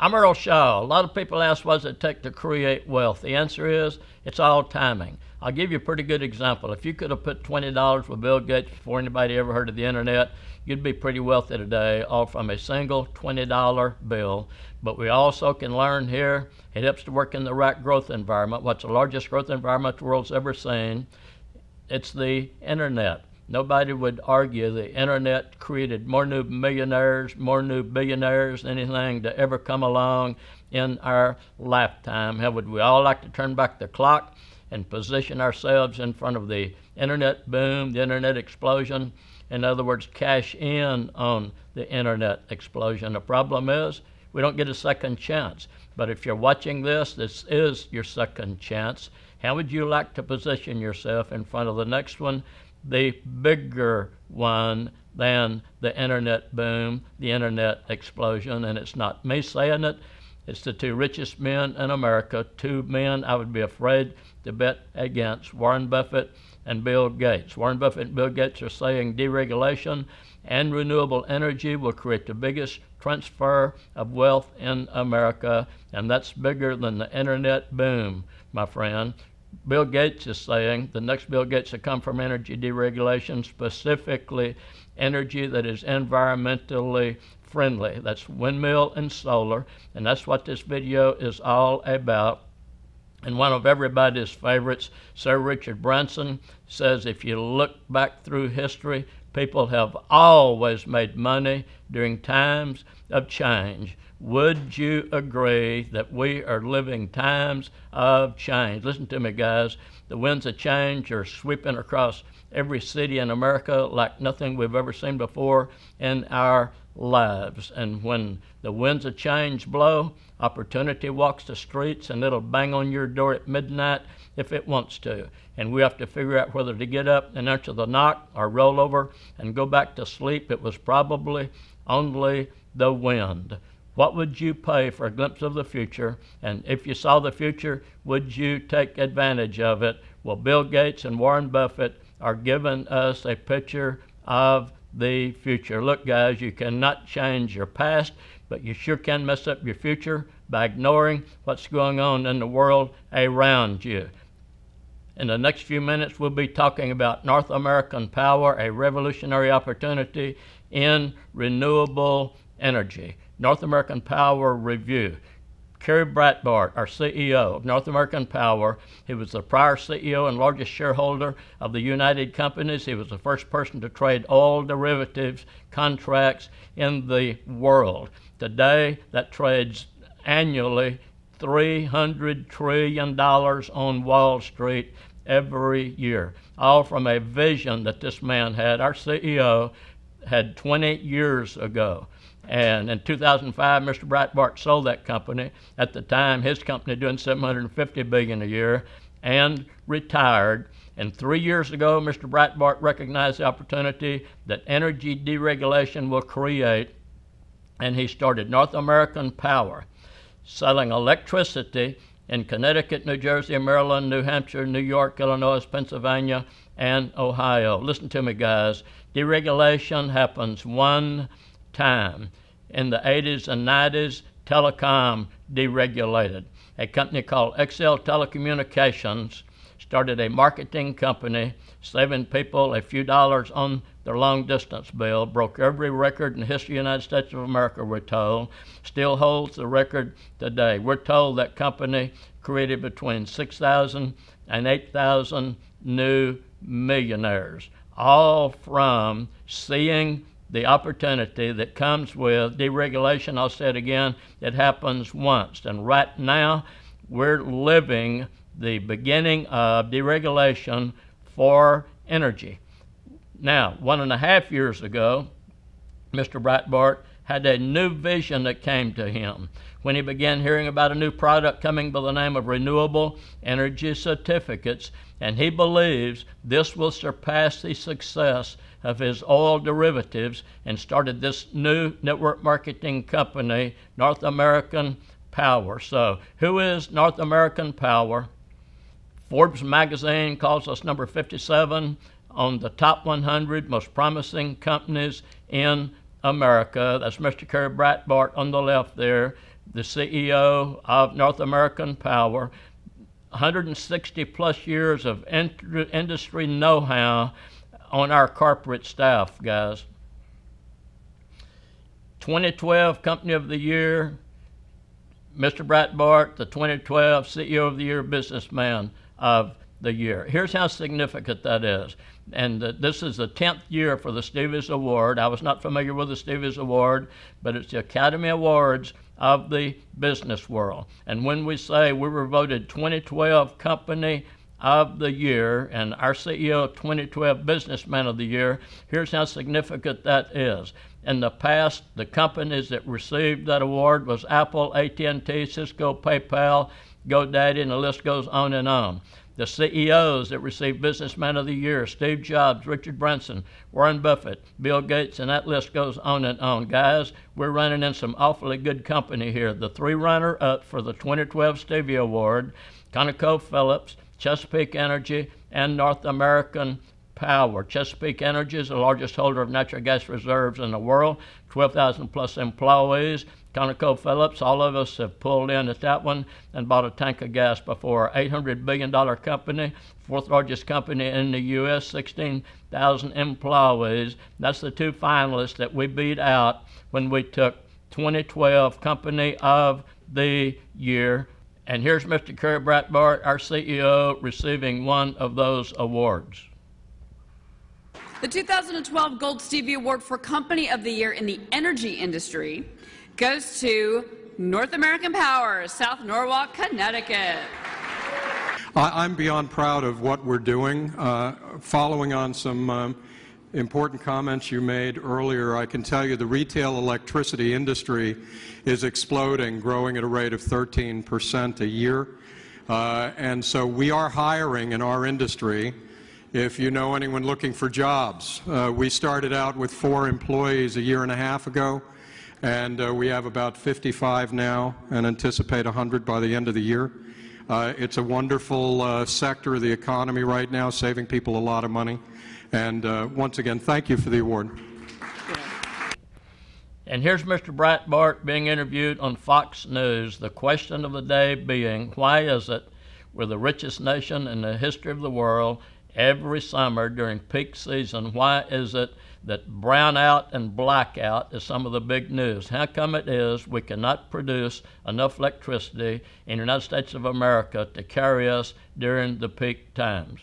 I'm Earl Shaw. A lot of people ask, what does it take to create wealth? The answer is, it's all timing. I'll give you a pretty good example. If you could have put $20 with Bill Gates before anybody ever heard of the internet, you'd be pretty wealthy today, all from a single $20 bill. But we also can learn here, it helps to work in the right growth environment. What's the largest growth environment the world's ever seen? It's the internet. Nobody would argue the internet created more new millionaires, more new billionaires, anything to ever come along in our lifetime. How would we all like to turn back the clock and position ourselves in front of the internet boom, the internet explosion? In other words, cash in on the internet explosion. The problem is we don't get a second chance. But if you're watching this, this is your second chance. How would you like to position yourself in front of the next one, the bigger one than the internet boom, the internet explosion? And it's not me saying it, it's the two richest men in America, two men I would be afraid to bet against, Warren Buffett and Bill Gates. Warren Buffett and Bill Gates are saying deregulation and renewable energy will create the biggest transfer of wealth in America, and that's bigger than the internet boom, my friend. Bill Gates is saying the next Bill Gates to come from energy deregulation, specifically energy that is environmentally friendly. That's windmill and solar, and that's what this video is all about. And one of everybody's favorites, Sir Richard Branson, says if you look back through history, people have always made money during times of change. Would you agree that we are living times of change? Listen to me, guys. The winds of change are sweeping across every city in America like nothing we've ever seen before in our lives. And when the winds of change blow, opportunity walks the streets, and it'll bang on your door at midnight if it wants to. And we have to figure out whether to get up and answer the knock or roll over and go back to sleep. It was probably only the wind. What would you pay for a glimpse of the future? And if you saw the future, would you take advantage of it? Well, Bill Gates and Warren Buffett are giving us a picture of the future. Look, guys, you cannot change your past, but you sure can mess up your future by ignoring what's going on in the world around you. In the next few minutes, we'll be talking about North American Power, a revolutionary opportunity in renewable energy. North American Power Review. Kerry Breitbart, our CEO of North American Power, he was the prior CEO and largest shareholder of the United Companies. He was the first person to trade oil derivatives contracts in the world. Today, that trades annually $300 trillion on Wall Street every year, all from a vision that this man had, our CEO, had 20 years ago. And in 2005, Mr. Breitbart sold that company. At the time, his company doing $750 billion a year, and retired. And 3 years ago, Mr. Breitbart recognized the opportunity that energy deregulation will create, and he started North American Power, selling electricity in Connecticut, New Jersey, Maryland, New Hampshire, New York, Illinois, Pennsylvania, and Ohio. Listen to me, guys. Deregulation happens one time. In the 80s and 90s, telecom deregulated. A company called XL Telecommunications started a marketing company, saving people a few dollars on their long-distance bill, broke every record in the history of the United States of America, we're told, still holds the record today. We're told that company created between 6,000 and 8,000 new millionaires, all from seeing the opportunity that comes with deregulation. I'll say it again, it happens once. And right now, we're living the beginning of deregulation for energy. Now, 1.5 years ago, Mr. Breitbart had a new vision that came to him when he began hearing about a new product coming by the name of renewable energy certificates, and he believes this will surpass the success of his oil derivatives, and started this new network marketing company, North American Power. So who is North American Power? Forbes magazine calls us number 57 on the top 100 most promising companies in America. That's Mr. Kerry Breitbart on the left there, the CEO of North American Power. 160 plus years of industry know-how on our corporate staff, guys. 2012 Company of the Year, Mr. Breitbart, the 2012 CEO of the Year, Businessman of the Year. Here's how significant that is. And this is the 10th year for the Stevie's Award. I was not familiar with the Stevie's Award, but it's the Academy Awards of the business world. And when we say we were voted 2012 Company of the Year and our CEO 2012 Businessman of the Year, here's how significant that is. In the past, the companies that received that award was Apple, AT&T, Cisco, PayPal, GoDaddy, and the list goes on and on. The CEOs that received Businessman of the Year, Steve Jobs, Richard Branson, Warren Buffett, Bill Gates, and that list goes on and on. Guys, we're running in some awfully good company here. The three runner-up for the 2012 Stevie Award, ConocoPhillips, Chesapeake Energy, and North American Power. Chesapeake Energy is the largest holder of natural gas reserves in the world, 12,000 plus employees. ConocoPhillips, all of us have pulled in at that one and bought a tank of gas before. $800 billion company, fourth largest company in the U.S., 16,000 employees. That's the two finalists that we beat out when we took 2012 Company of the Year. And here's Mr. Kerry Breitbart, our CEO, receiving one of those awards. The 2012 Gold Stevie Award for Company of the Year in the energy industry goes to North American Power, South Norwalk, Connecticut. I'm beyond proud of what we're doing. Following on some important comments you made earlier, I can tell you the retail electricity industry is exploding, growing at a rate of 13% a year. And so we are hiring in our industry. If you know anyone looking for jobs, we started out with 4 employees a year and a half ago. And we have about 55 now and anticipate 100 by the end of the year. It's a wonderful sector of the economy right now, saving people a lot of money. And once again, thank you for the award. And here's Mr. Breitbart being interviewed on Fox News. The question of the day being, why is it we're the richest nation in the history of the world every summer during peak season? Why is it that brownout and blackout is some of the big news? How come it is we cannot produce enough electricity in the United States of America to carry us during the peak times?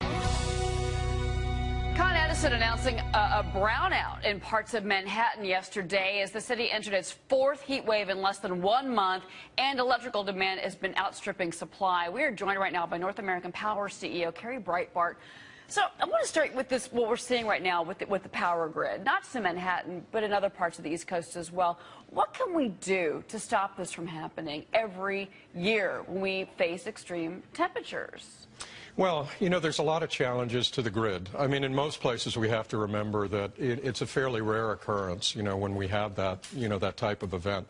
Con Edison announcing a brownout in parts of Manhattan yesterday as the city entered its 4th heat wave in less than 1 month, and electrical demand has been outstripping supply. We are joined right now by North American Power CEO Kerry Breitbart. So I want to start with this, what we're seeing right now with the power grid, not just in Manhattan, but in other parts of the East Coast as well. What can we do to stop this from happening every year when we face extreme temperatures? Well, you know, there's a lot of challenges to the grid. I mean, in most places we have to remember that it's a fairly rare occurrence, you know, when we have that, you know, that type of event.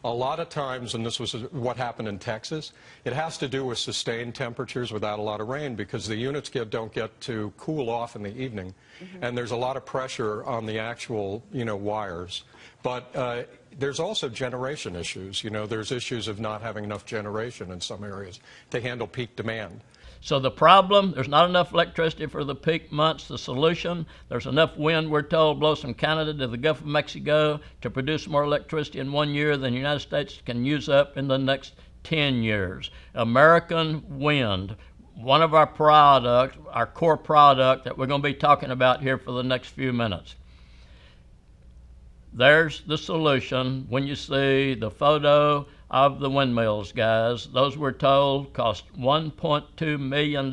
A lot of times, and this was what happened in Texas, it has to do with sustained temperatures without a lot of rain because the units don't get to cool off in the evening, and there's a lot of pressure on the actual, you know, wires. But there's also generation issues. You know, there's issues of not having enough generation in some areas to handle peak demand. So the problem, there's not enough electricity for the peak months. The solution, there's enough wind, we're told, blows from Canada to the Gulf of Mexico to produce more electricity in 1 year than the United States can use up in the next 10 years. American wind, one of our products, our core product that we're going to be talking about here for the next few minutes. There's the solution when you see the photo of the windmills, guys. Those we're told cost $1.2 million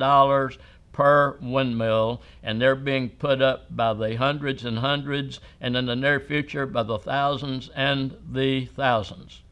per windmill, and they're being put up by the hundreds and hundreds, and in the near future by the thousands and the thousands.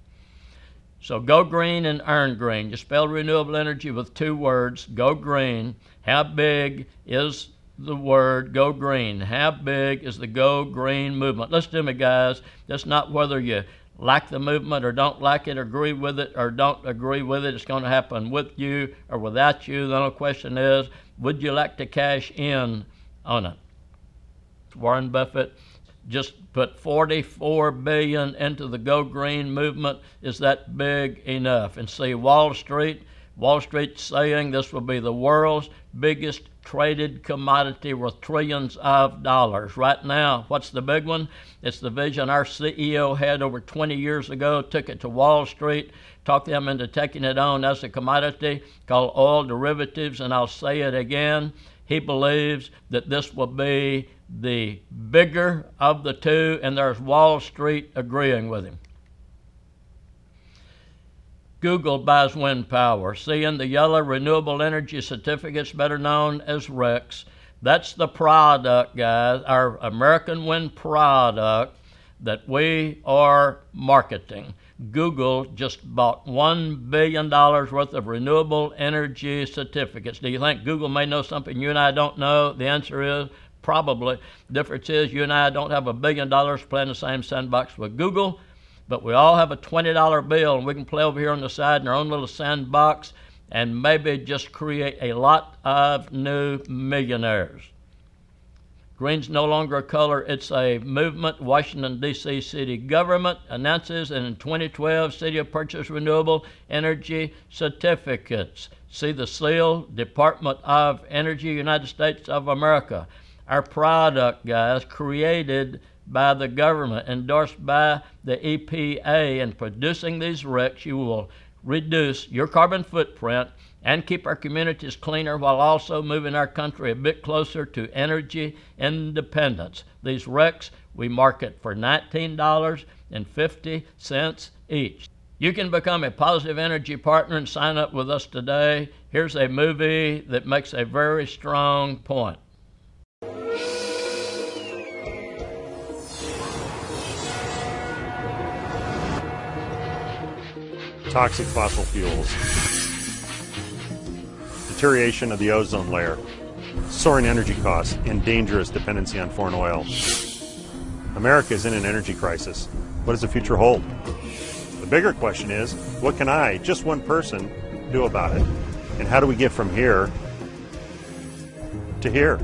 So go green and earn green. You spell renewable energy with 2 words, go green. How big is the word go green? How big is the go green movement? Listen to me, guys. That's not whether you like the movement or don't like it, agree with it or don't agree with it. It's going to happen with you or without you. The only question is, would you like to cash in on it? Warren Buffett just put 44 billion into the Go Green movement. Is that big enough? And see, Wall Street saying this will be the world's biggest traded commodity worth trillions of dollars. Right now, what's the big one? It's the vision our CEO had over 20 years ago, took it to Wall Street, talked them into taking it on as a commodity called oil derivatives, and I'll say it again. He believes that this will be the bigger of the two, and there's Wall Street agreeing with him. Google buys wind power. Seeing the yellow renewable energy certificates, better known as RECs. That's the product, guys, our American wind product that we are marketing. Google just bought $1 billion worth of renewable energy certificates. Do you think Google may know something you and I don't know? The answer is probably. The difference is you and I don't have $1 billion playing the same sandbox with Google, but we all have a $20 bill, and we can play over here on the side in our own little sandbox and maybe just create a lot of new millionaires. Green's no longer a color, it's a movement. Washington, D.C. city government announces that in 2012, city will purchase renewable energy certificates. See the seal, Department of Energy, United States of America. Our product, guys, created by the government, endorsed by the EPA. And producing these RECs, you will reduce your carbon footprint and keep our communities cleaner while also moving our country a bit closer to energy independence. These RECs we market for $19.50 each. You can become a Positive Energy partner and sign up with us today. Here's a movie that makes a very strong point. Toxic fossil fuels, deterioration of the ozone layer, soaring energy costs, and dangerous dependency on foreign oil. America is in an energy crisis. What does the future hold? The bigger question is, what can I, just one person, do about it? And how do we get from here to here?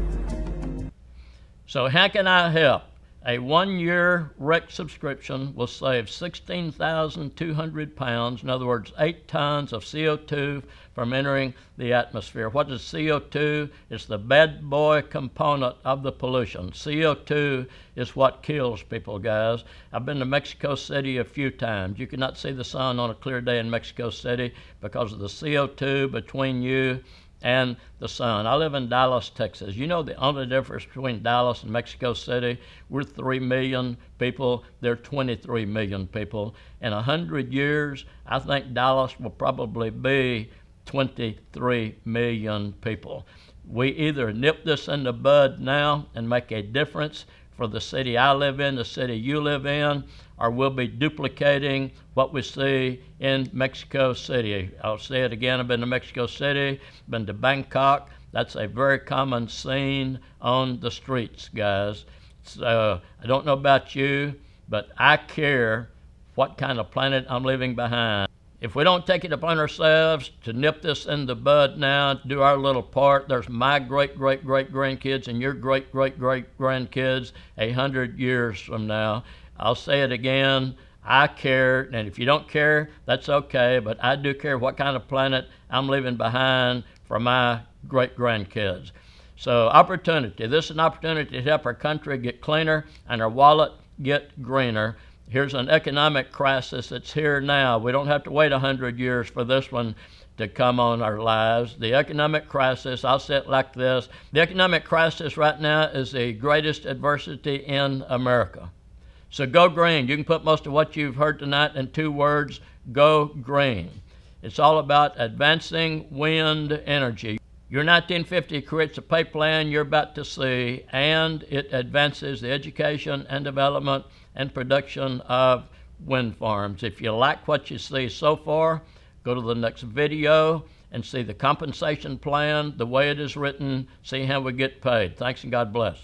So how can I help? A one-year REC subscription will save 16,200 pounds, in other words, 8 tons of CO2 from entering the atmosphere. What is CO2? It's the bad boy component of the pollution. CO2 is what kills people, guys. I've been to Mexico City a few times. You cannot see the sun on a clear day in Mexico City because of the CO2 between you and the sun. I live in Dallas, Texas. You know the only difference between Dallas and Mexico City? We're 3 million people, they're 23 million people. In 100 years, I think Dallas will probably be 23 million people. We either nip this in the bud now and make a difference for the city I live in, the city you live in, or we'll be duplicating what we see in Mexico City. I'll say it again, I've been to Mexico City, been to Bangkok. That's a very common scene on the streets, guys. So I don't know about you, but I care what kind of planet I'm leaving behind. If we don't take it upon ourselves to nip this in the bud now, do our little part, there's my great-great-great-grandkids and your great-great-great-grandkids 100 years from now. I'll say it again, I care, and if you don't care, that's okay, but I do care what kind of planet I'm leaving behind for my great-grandkids. So opportunity, this is an opportunity to help our country get cleaner and our wallet get greener. Here's an economic crisis that's here now. We don't have to wait 100 years for this one to come on our lives. The economic crisis, I'll say it like this, the economic crisis right now is the greatest adversity in America. So go green. You can put most of what you've heard tonight in 2 words, go green. It's all about advancing wind energy. Your 1950 creates a pay plan you're about to see, and it advances the education and development and production of wind farms. If you like what you see so far, go to the next video and see the compensation plan, the way it is written, see how we get paid. Thanks and God bless.